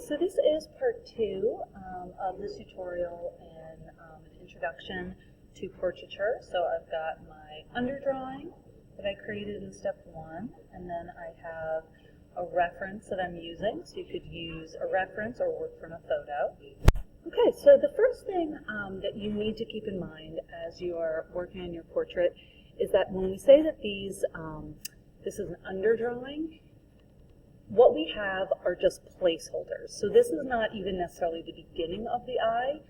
so this is part 2 of this tutorial and an introduction to portraiture. So I've got my underdrawing that I created in step 1, and then I have a reference that I'm using. So you could use a reference or work from a photo. Okay, so the first thing that you need to keep in mind as you are working on your portrait is that when we say that this is an underdrawing, what we have are just placeholders. So this is not even necessarily the beginning of the eye.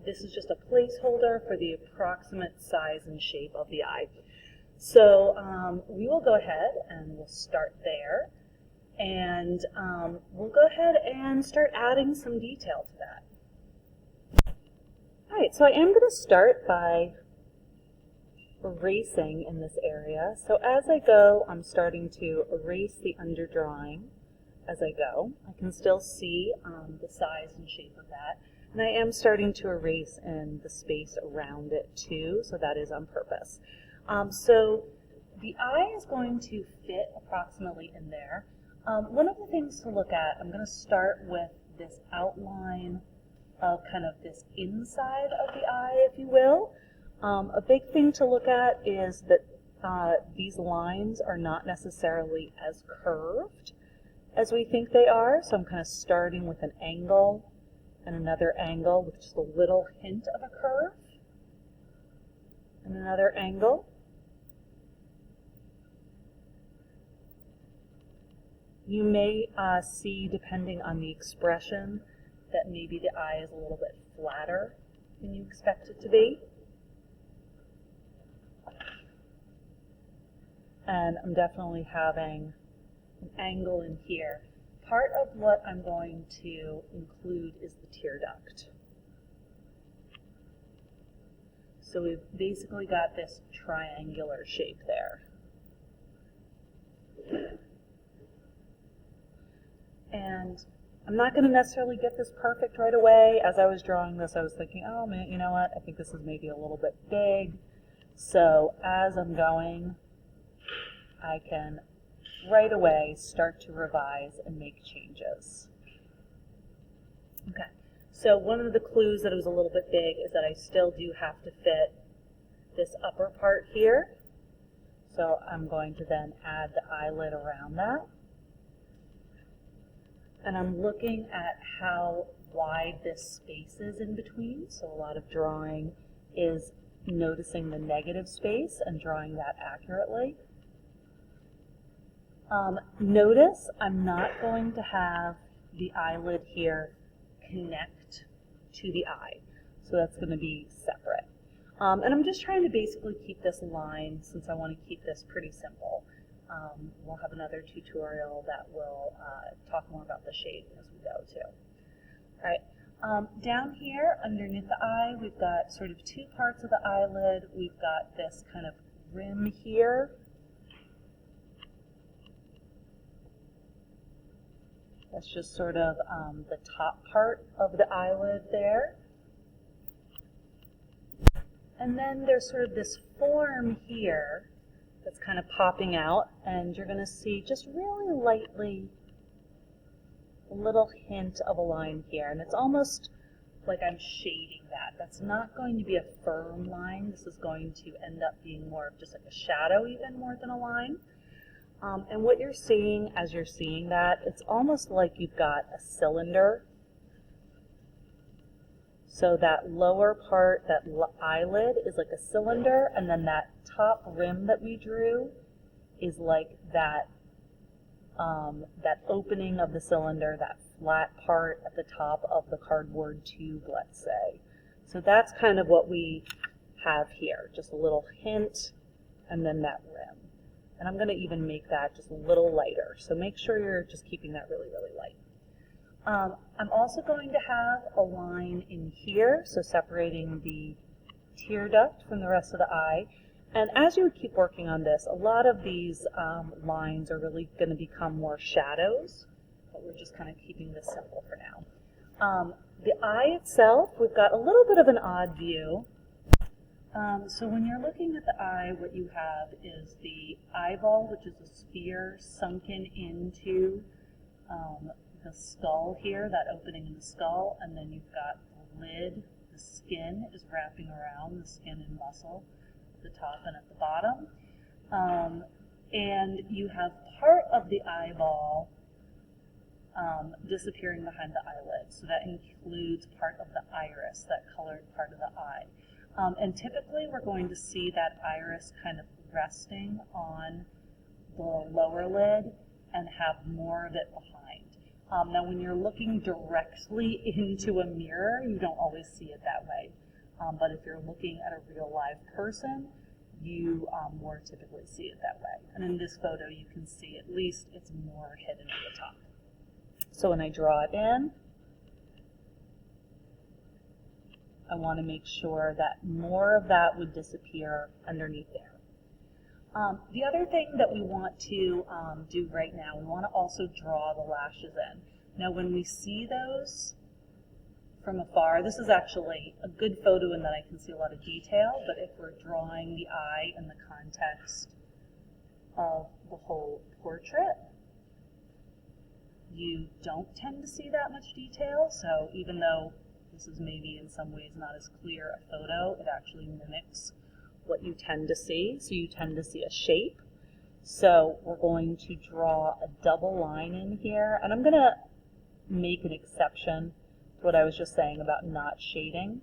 This is just a placeholder for the approximate size and shape of the eye. So we will go ahead and we'll start there. And we'll go ahead and start adding some detail to that. All right, so I am going to start by erasing in this area. So as I go, I'm starting to erase the underdrawing as I go. I can still see the size and shape of that. And I am starting to erase in the space around it too, so that is on purpose. So the eye is going to fit approximately in there. One of the things to look at, I'm going to start with this outline of kind of this inside of the eye, if you will. A big thing to look at is that these lines are not necessarily as curved as we think they are. So I'm kind of starting with an angle and another angle with just a little hint of a curve. And another angle. You may see, depending on the expression, that maybe the eye is a little bit flatter than you expect it to be. And I'm definitely having an angle in here. Part of what I'm going to include is the tear duct. So we've basically got this triangular shape there. And I'm not going to necessarily get this perfect right away. As I was drawing this, I was thinking, oh man, you know what, I think this is maybe a little bit big. So as I'm going, I can right away start to revise and make changes. Okay, so one of the clues that it was a little bit big is that I still do have to fit this upper part here. So I'm going to then add the eyelid around that. And I'm looking at how wide this space is in between. So a lot of drawing is noticing the negative space and drawing that accurately. Notice I'm not going to have the eyelid here connect to the eye. So that's going to be separate. And I'm just trying to basically keep this line, since I want to keep this pretty simple. We'll have another tutorial that will talk more about the shading as we go too. All right. Down here underneath the eye, we've got sort of two parts of the eyelid. We've got this kind of rim here. That's just sort of the top part of the eyelid there. And then there's sort of this form here that's kind of popping out, and you're going to see just really lightly a little hint of a line here. And it's almost like I'm shading that. That's not going to be a firm line. This is going to end up being more of just like a shadow even more than a line. And what you're seeing as you're seeing that, it's almost like you've got a cylinder. So that lower part, that eyelid, is like a cylinder, and then that top rim that we drew is like that, that opening of the cylinder, that flat part at the top of the cardboard tube, let's say. So that's kind of what we have here, just a little hint, and then that rim. And I'm going to even make that just a little lighter. So make sure you're just keeping that really, really light. I'm also going to have a line in here, so separating the tear duct from the rest of the eye. And as you keep working on this, a lot of these lines are really going to become more shadows, but we're just kind of keeping this simple for now. The eye itself, we've got a little bit of an odd view. So when you're looking at the eye, what you have is the eyeball, which is a sphere sunken into the skull here, that opening in the skull, and then you've got the lid, the skin is wrapping around, the skin and muscle at the top and at the bottom. And you have part of the eyeball disappearing behind the eyelid. So that includes part of the iris, that colored part of the eye. And typically we're going to see that iris kind of resting on the lower lid and have more of it behind. Now when you're looking directly into a mirror, you don't always see it that way. But if you're looking at a real live person, you more typically see it that way. And in this photo you can see at least it's more hidden at the top. So when I draw it in, I want to make sure that more of that would disappear underneath there. The other thing that we want to do right now, we want to also draw the lashes in. Now when we see those from afar, this is actually a good photo in that I can see a lot of detail, but if we're drawing the eye in the context of the whole portrait, you don't tend to see that much detail. So even though this is maybe in some ways not as clear a photo, it actually mimics what you tend to see. So you tend to see a shape. So we're going to draw a double line in here, and I'm going to make an exception to what I was just saying about not shading.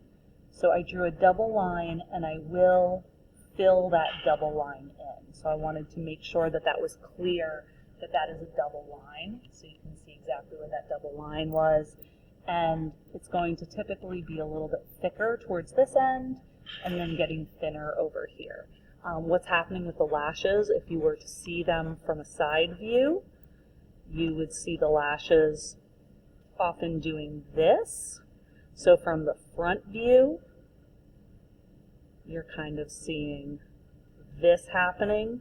So I drew a double line, and I will fill that double line in. So I wanted to make sure that that was clear, that that is a double line, so you can see exactly where that double line was. And it's going to typically be a little bit thicker towards this end and then getting thinner over here. What's happening with the lashes, if you were to see them from a side view, you would see the lashes often doing this. So from the front view, you're kind of seeing this happening.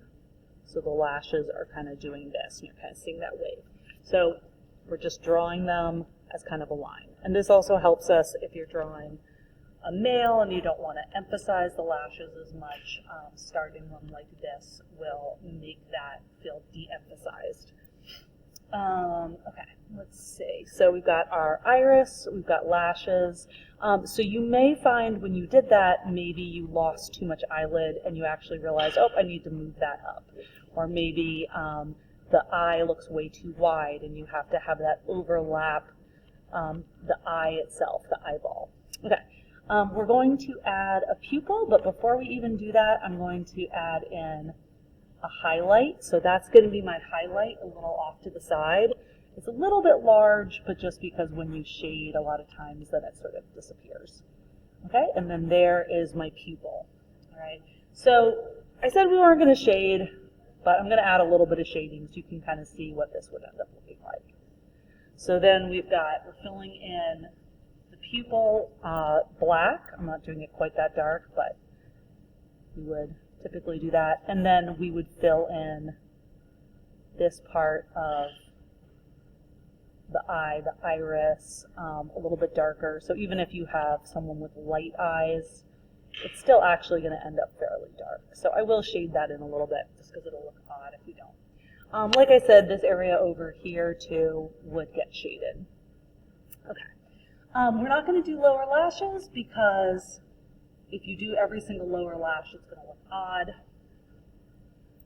So the lashes are kind of doing this, and you're kind of seeing that wave. So we're just drawing them as kind of a line. And this also helps us if you're drawing a male and you don't want to emphasize the lashes as much. Starting one like this will make that feel de-emphasized. Okay, let's see. So we've got our iris, we've got lashes. So you may find when you did that, maybe you lost too much eyelid and you actually realize, oh, I need to move that up. Or maybe the eye looks way too wide and you have to have that overlap the eye itself, the eyeball. Okay, we're going to add a pupil, but before we even do that, I'm going to add in a highlight. So that's going to be my highlight a little off to the side. It's a little bit large, but just because when you shade, a lot of times then it sort of disappears. Okay, and then there is my pupil. All right, so I said we weren't going to shade, but I'm going to add a little bit of shading so you can kind of see what this would end up looking like. So then we're filling in the pupil black. I'm not doing it quite that dark, but we would typically do that. And then we would fill in this part of the eye, the iris, a little bit darker. So even if you have someone with light eyes, it's still actually going to end up fairly dark. So I will shade that in a little bit just because it'll look odd if we don't. Like I said, this area over here too would get shaded. Okay. We're not going to do lower lashes because if you do every single lower lash, it's going to look odd.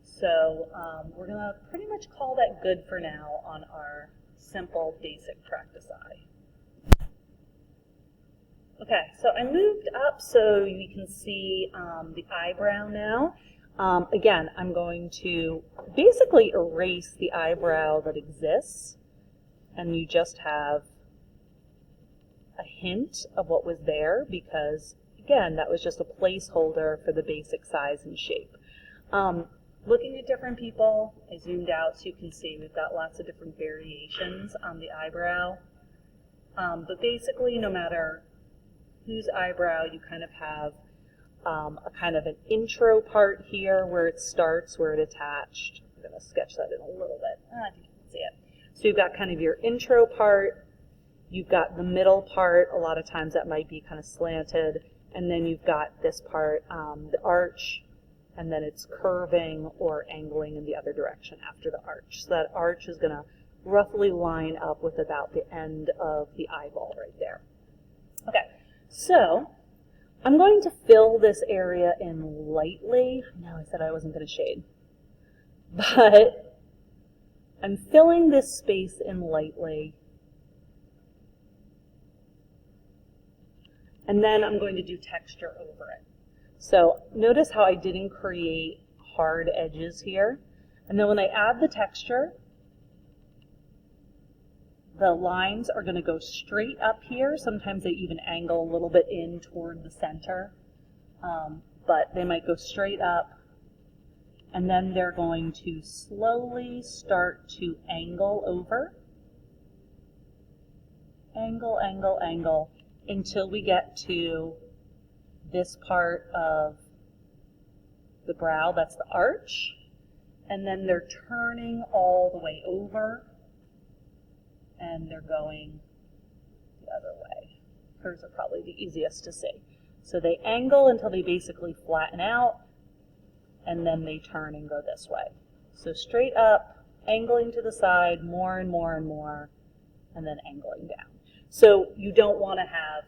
So we're going to pretty much call that good for now on our simple basic practice eye. Okay, so I moved up so you can see the eyebrow now. Again, I'm going to basically erase the eyebrow that exists, and you just have a hint of what was there because, again, that was just a placeholder for the basic size and shape. Looking at different people, I zoomed out so you can see we've got lots of different variations on the eyebrow. But basically, no matter whose eyebrow, you kind of have a kind of an intro part here where it starts, where it attached. I'm going to sketch that in a little bit. I think you can see it. So you've got kind of your intro part, you've got the middle part, a lot of times that might be kind of slanted, and then you've got this part, the arch, and then it's curving or angling in the other direction after the arch. So that arch is going to roughly line up with about the end of the eyeball right there. Okay, so I'm going to fill this area in lightly. No, I said I wasn't going to shade. But I'm filling this space in lightly. And then I'm going to do texture over it. So notice how I didn't create hard edges here. And then when I add the texture, the lines are going to go straight up here. Sometimes they even angle a little bit in toward the center. But they might go straight up. And then they're going to slowly start to angle over. Angle, angle, angle, until we get to this part of the brow, that's the arch. And then they're turning all the way over, and they're going the other way. Hers are probably the easiest to see. So they angle until they basically flatten out, and then they turn and go this way. So straight up, angling to the side, more and more and more, and then angling down. So you don't want to have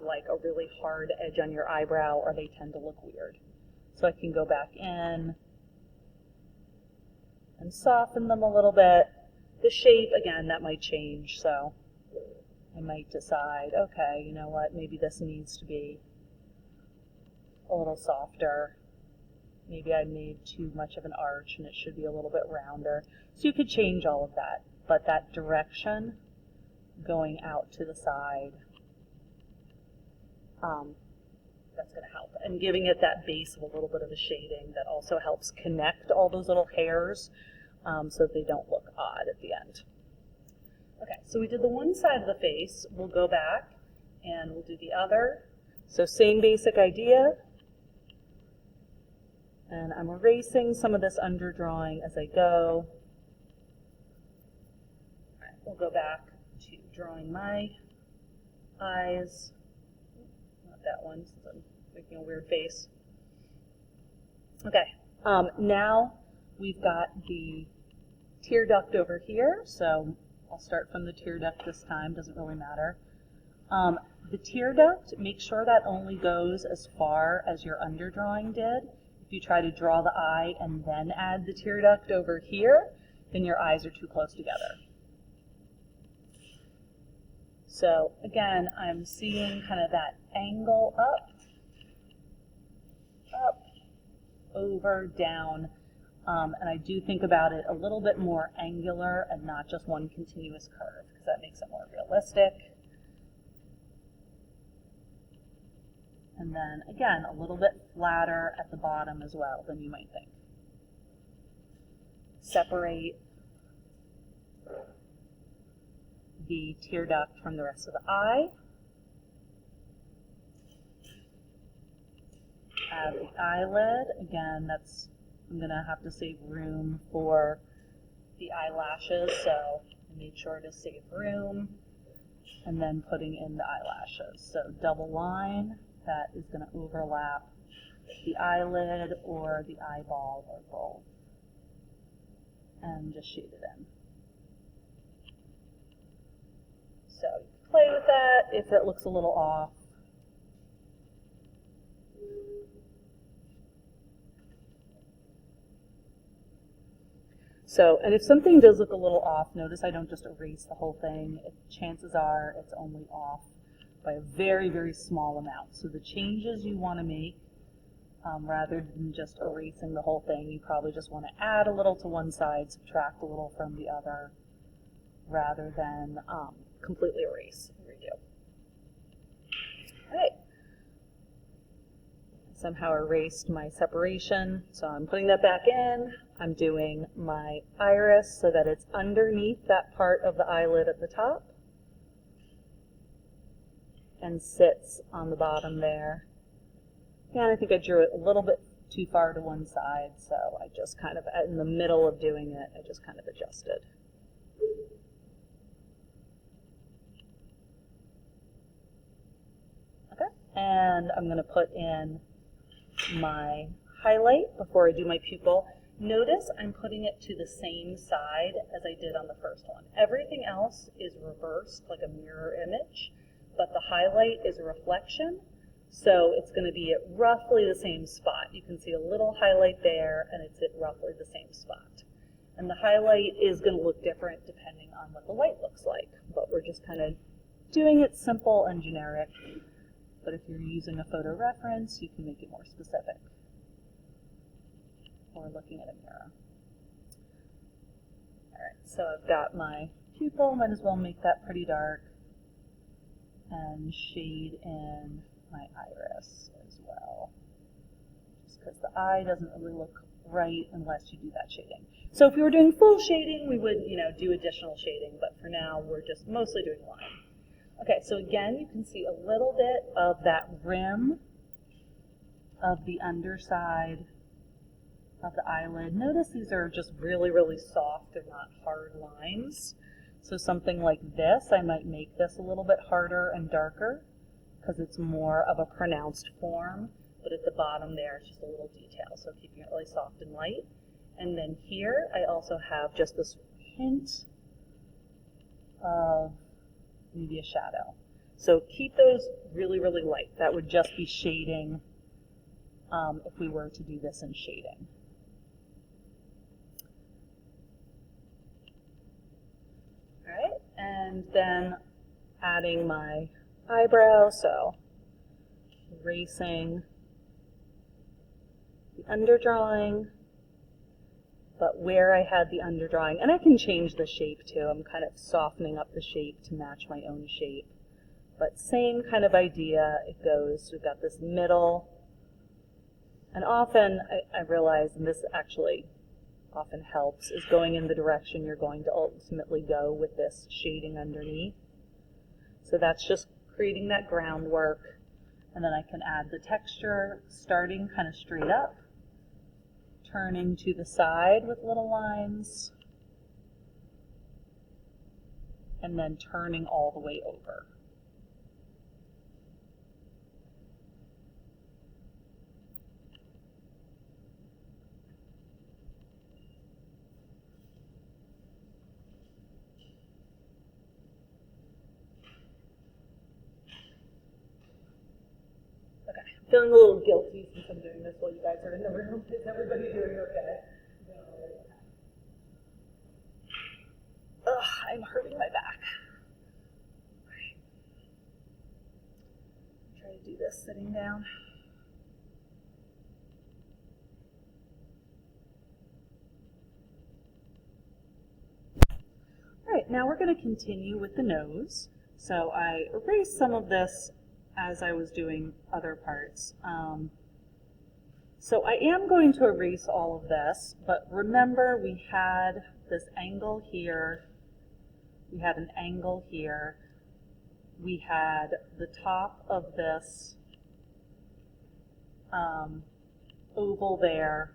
like a really hard edge on your eyebrow, or they tend to look weird. So I can go back in and soften them a little bit. The shape, again, that might change, so I might decide, okay, you know what, maybe this needs to be a little softer. Maybe I made too much of an arch and it should be a little bit rounder. So you could change all of that, but that direction going out to the side, that's going to help. And giving it that base of a little bit of a shading that also helps connect all those little hairs so that they don't look odd at the end. Okay, so we did the one side of the face. We'll go back and we'll do the other. So same basic idea. And I'm erasing some of this underdrawing as I go. All right, we'll go back to drawing my eyes. Not that one, since I'm making a weird face. Okay, now we've got the tear duct over here. So I'll start from the tear duct this time, doesn't really matter. The tear duct, make sure that only goes as far as your underdrawing did. If you try to draw the eye and then add the tear duct over here, then your eyes are too close together. So again, I'm seeing kind of that angle up, over, down, and I do think about it a little bit more angular and not just one continuous curve, because that makes it more realistic. And then, again, a little bit flatter at the bottom as well than you might think. Separate the tear duct from the rest of the eye. Add the eyelid. Again, I'm going to have to save room for the eyelashes, so I made sure to save room. And then putting in the eyelashes. So double line. That is going to overlap the eyelid or the eyeball or both. And just shade it in. So play with that if it looks a little off. So, and if something does look a little off, notice I don't just erase the whole thing. Chances are it's only off by a very, very small amount. So the changes you want to make, rather than just erasing the whole thing, you probably just want to add a little to one side, subtract a little from the other, rather than completely erase and redo. All right. Somehow erased my separation, so I'm putting that back in. I'm doing my iris so that it's underneath that part of the eyelid at the top and sits on the bottom there. And I think I drew it a little bit too far to one side, so I just kind of, in the middle of doing it, I just kind of adjusted. Okay, and I'm going to put in my highlight before I do my pupil. Notice I'm putting it to the same side as I did on the first one. Everything else is reversed like a mirror image, but the highlight is a reflection, so it's going to be at roughly the same spot. You can see a little highlight there, and it's at roughly the same spot. And the highlight is going to look different depending on what the light looks like, but we're just kind of doing it simple and generic. But if you're using a photo reference, you can make it more specific, or looking at a mirror. All right, so I've got my pupil, might as well make that pretty dark, and shade in my iris as well, just because the eye doesn't really look right unless you do that shading. So if we were doing full shading, we would, do additional shading, but for now, we're just mostly doing line. Okay, so again, you can see a little bit of that rim of the underside of the eyelid. Notice these are just really, really soft. They're not hard lines. So something like this, I might make this a little bit harder and darker because it's more of a pronounced form, but at the bottom there, it's just a little detail. So keeping it really soft and light. And then here, I also have just this hint of maybe a shadow. So keep those really, really light. That would just be shading if we were to do this in shading. All right, and then adding my eyebrow, so erasing the underdrawing, but where I had the underdrawing, and I can change the shape too. I'm kind of softening up the shape to match my own shape. But same kind of idea, it goes, we've got this middle, and often I realize, and this actually often helps, is going in the direction you're going to ultimately go with this shading underneath. So that's just creating that groundwork, and then I can add the texture starting kind of straight up, turning to the side with little lines, and then turning all the way over. Okay, I'm feeling a little guilty since I'm doing this while you guys are in the room. Is everybody doing okay? Ugh, I'm hurting my back. Right. Try to do this sitting down. All right, now we're going to continue with the nose. So I erased some of this as I was doing other parts. So I am going to erase all of this, but remember we had this angle here, we had an angle here, we had the top of this oval there.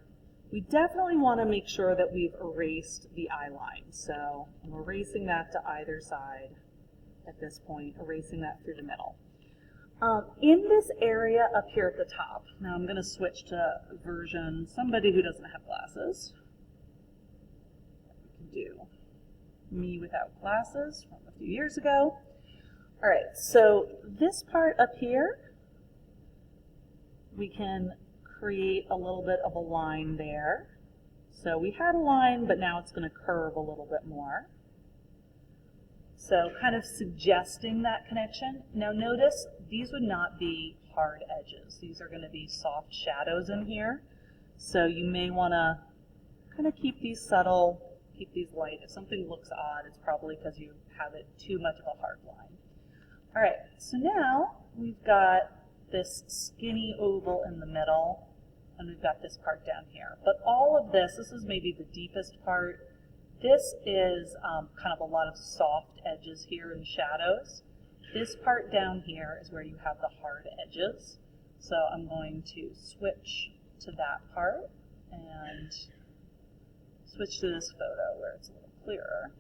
We definitely want to make sure that we've erased the eye line. So I'm erasing that to either side at this point, erasing that through the middle. In this area up here at the top, now I'm going to switch to version, somebody who doesn't have glasses. We can do me without glasses from a few years ago. All right, so this part up here, we can create a little bit of a line there. So we had a line, but now it's going to curve a little bit more. So kind of suggesting that connection. Now notice these would not be hard edges. These are going to be soft shadows in here. So you may want to kind of keep these subtle, keep these light. If something looks odd, it's probably because you have it too much of a hard line. All right, so now we've got this skinny oval in the middle, and we've got this part down here. But all of this is maybe the deepest part. This is kind of a lot of soft edges here and shadows. This part down here is where you have the hard edges. So I'm going to switch to that part and switch to this photo where it's a little clearer.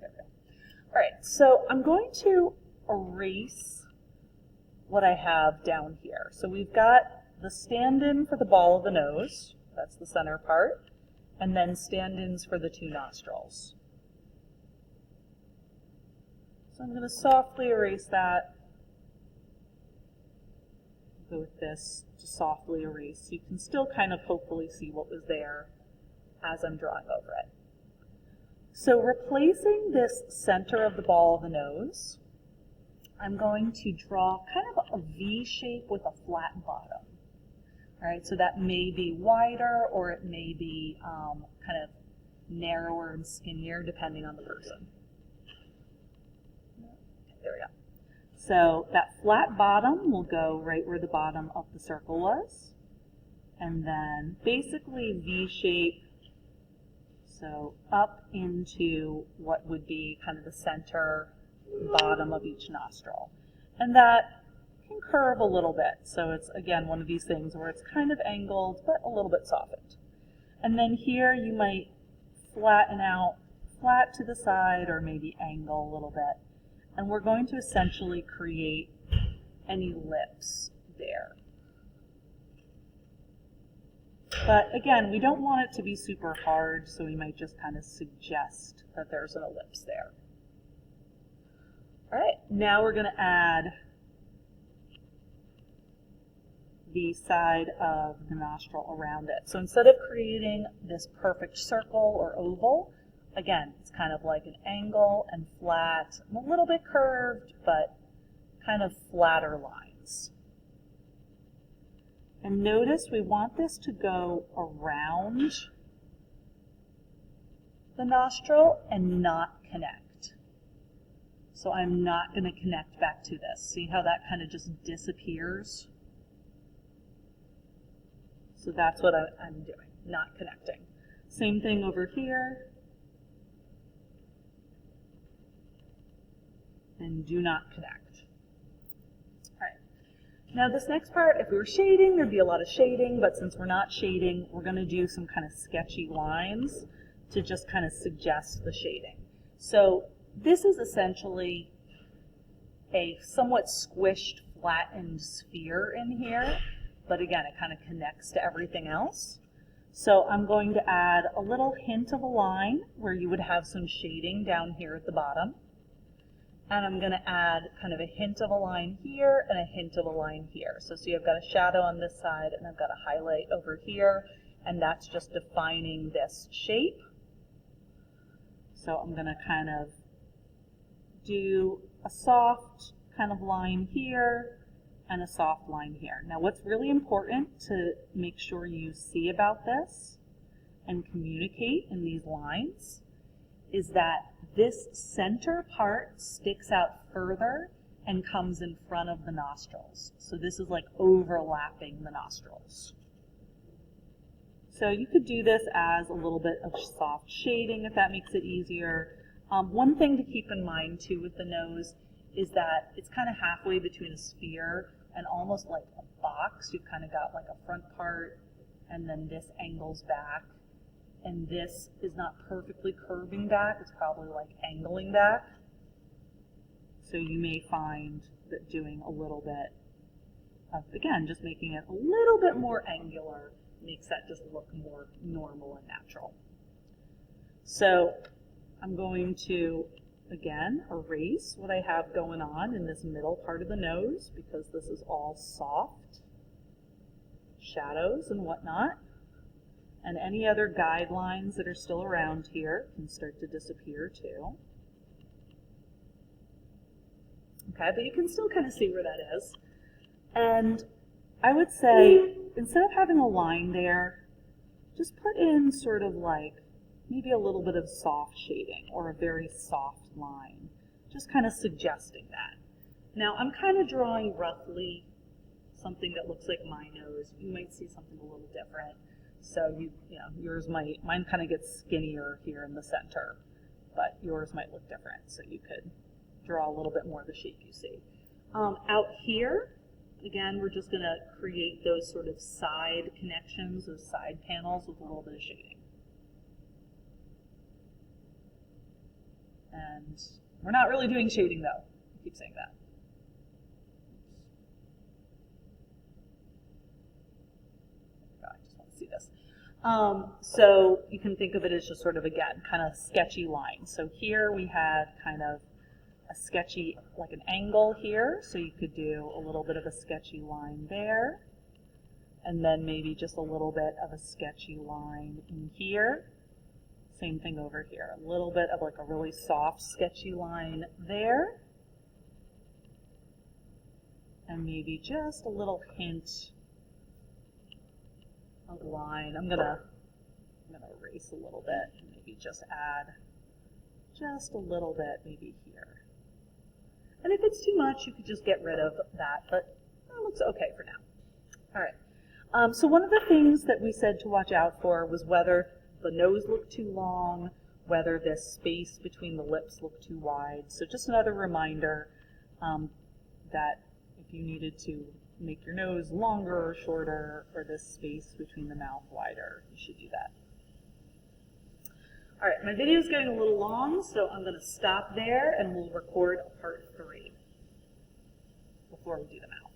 All right, so I'm going to erase what I have down here. So we've got the stand-in for the ball of the nose, that's the center part, and then stand-ins for the two nostrils. So I'm going to softly erase that. Go with this to softly erase. You can still kind of hopefully see what was there as I'm drawing over it. So replacing this center of the ball of the nose, I'm going to draw kind of a V shape with a flat bottom. All right, so that may be wider or it may be kind of narrower and skinnier depending on the person. There we go. So that flat bottom will go right where the bottom of the circle was. And then basically V shape, so up into what would be kind of the center bottom of each nostril. And that can curve a little bit. So it's, again, one of these things where it's kind of angled, but a little bit softened. And then here you might flatten out, flat to the side, or maybe angle a little bit. And we're going to essentially create any lips there. But again, we don't want it to be super hard, so we might just kind of suggest that there's an ellipse there. All right, now we're going to add the side of the nostril around it. So instead of creating this perfect circle or oval, again, it's kind of like an angle and flat, and a little bit curved, but kind of flatter lines. And notice we want this to go around the nostril and not connect. So I'm not going to connect back to this. See how that kind of just disappears? So that's what I'm doing, not connecting. Same thing over here. And do not connect. All right. Now this next part, if we were shading, there'd be a lot of shading, but since we're not shading, we're going to do some kind of sketchy lines to just kind of suggest the shading. So this is essentially a somewhat squished, flattened sphere in here, but again, it kind of connects to everything else. So I'm going to add a little hint of a line where you would have some shading down here at the bottom. And I'm going to add kind of a hint of a line here and a hint of a line here. So see, I've got a shadow on this side and I've got a highlight over here, and that's just defining this shape. So I'm going to kind of do a soft kind of line here and a soft line here. Now what's really important to make sure you see about this and communicate in these lines is that this center part sticks out further and comes in front of the nostrils. So this is like overlapping the nostrils. So you could do this as a little bit of soft shading if that makes it easier. One thing to keep in mind too with the nose is that it's kind of halfway between a sphere and almost like a box. You've kind of got like a front part and then this angles back. And this is not perfectly curving back, it's probably like angling back. So you may find that doing a little bit of, again, just making it a little bit more angular makes that just look more normal and natural. So I'm going to, again, erase what I have going on in this middle part of the nose because this is all soft shadows and whatnot. And any other guidelines that are still around here can start to disappear too. Okay, but you can still kind of see where that is. And I would say, instead of having a line there, just put in sort of like maybe a little bit of soft shading or a very soft line, just kind of suggesting that. Now I'm kind of drawing roughly something that looks like my nose. You might see something a little different. So mine kind of gets skinnier here in the center, but yours might look different. So you could draw a little bit more of the shape you see. Out here, again, we're just going to create those sort of side connections, those side panels with a little bit of shading. And we're not really doing shading though. I keep saying that. So you can think of it as just sort of, again, kind of sketchy lines. So here we had kind of a sketchy, like an angle here, so you could do a little bit of a sketchy line there, and then maybe just a little bit of a sketchy line in here. Same thing over here, a little bit of like a really soft sketchy line there, and maybe just a little hint of line. I'm gonna erase a little bit and maybe just add just a little bit maybe here. And if it's too much, you could just get rid of that, but it looks okay for now. All right. So one of the things that we said to watch out for was whether the nose looked too long, whether this space between the lips looked too wide. So just another reminder that if you needed to make your nose longer or shorter, or this space between the mouth wider, you should do that. All right, my video is getting a little long, so I'm going to stop there and we'll record part 3 before we do the mouth.